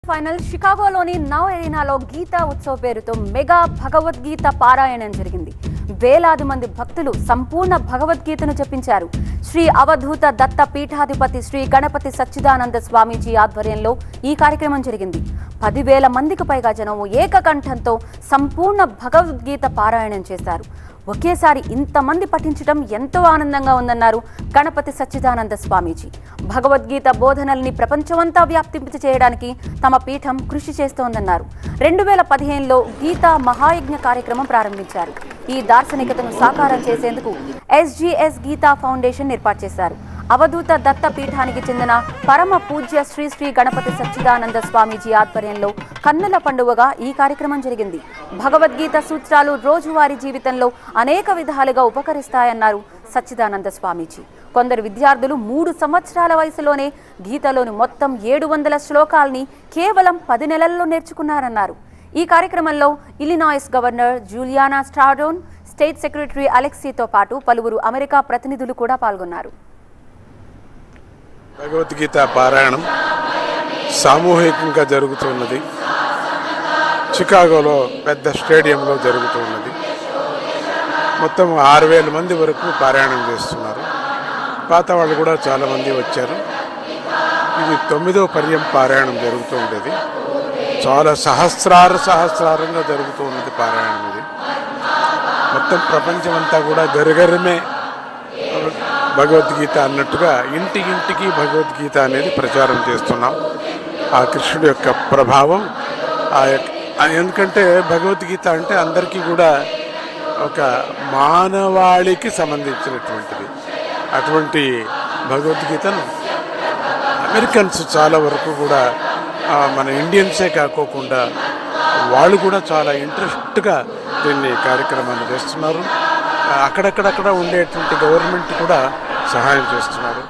Final షికాగోలోని now ఎరీనాలో Gita Utsav పేరుతో mega Bhagavad Gita పారాయణం జరిగింది. వేలాది మంది భక్తులు సంపూర్ణ భగవద్గీతను జపించారు. శ్రీ అవధూత దత్త పీఠాధిపతి శ్రీ గణపతి సచ్చిదానంద స్వామీజీ ఆధ్వర్యంలో ఈ కార్యక్రమం జరిగింది. 10,000 మందికి పైగా జనం ఏకకంఠంతో సంపూర్ణ భగవద్గీత పారాయణం చేశారు. ఒకేసారి ఇంతమంది పఠించడం ఎంతో ఆనందంగా ఉందన్నారు గణపతి సచ్చిదానంద స్వామీజీ. భగవద్గీత బోధనల్ని ప్రపంచమంతా వ్యాప్తింప చేయడానికి తమ పీఠం కృషి చేస్తోందన్నారు. 2015లో గీతా మహాయజ్ఞ కార్యక్రమం ప్రారంభించారు. ఈ దార్శనికతను సాకారం చేసేందుకు SGS గీతా ఫౌండేషన్ ఏర్పాటు చేశారు. అవధూత దత్త పీఠానికి చెందిన పరమ పూజ్య శ్రీ శ్రీ గణపతి సచ్చిదానంద స్వామీజీ ఆధ్వర్యంలో కన్నుల పండుగగా ఈ కార్యక్రమం జరిగింది. భగవద్గీత సూత్రాలు రోజువారీ జీవితంలో అనేక విధాలుగా ఉపకరిస్తాయన్నారు సచ్చిదానంద స్వామీజీ. కొందరు విద్యార్థులు 3 సంవత్సరాల వయసులోనే గీతలోని మొత్తం 700 శ్లోకాల్ని కేవలం 10 నెలల్లో నేర్చుకున్నారన్నారు. ఈ కార్యక్రమంలో Illinois governor Juliana Stratton, state secretary అలెక్సీతో పాటు పలువురు అమెరికా ప్రతినిధులు కూడా పాల్గొన్నారు. భగవద్గీత పారాయణం సామూహికంగా జరుగుతున్నది. చికాగోలో పెద్ద స్టేడియంలో జరుగుతున్నది. మొత్తం 6,000 మంది వరకు పారాయణం చేస్తున్నారు. పాత వాళ్ళు కూడా చాలామంది వచ్చారు. ఇది 9వ పర్యం పారాయణం జరుగుతూ ఉండేది. చాలా సహస్రారంగా జరుగుతూ ఉన్నది పారాయణం. ఇది మొత్తం ప్రపంచమంతా కూడా గరిగరమే భగవద్గీత అన్నట్టుగా ఇంటికి భగవద్గీత అనేది ప్రచారం చేస్తున్నాం. ఆ కృష్ణుడి యొక్క ప్రభావం ఎందుకంటే భగవద్గీత అంటే అందరికీ కూడా ఒక మానవాళికి సంబంధించినటువంటిది. అటువంటి భగవద్గీతను అమెరికన్స్ చాలా వరకు కూడా మన ఇండియన్సే కాకోకుండా వాళ్ళు కూడా చాలా ఇంట్రెస్ట్గా దీన్ని కార్యక్రమాన్ని చేస్తున్నారు. అక్కడక్కడ ఉండేటువంటి గవర్నమెంట్ కూడా సహాయం చేస్తున్నారు.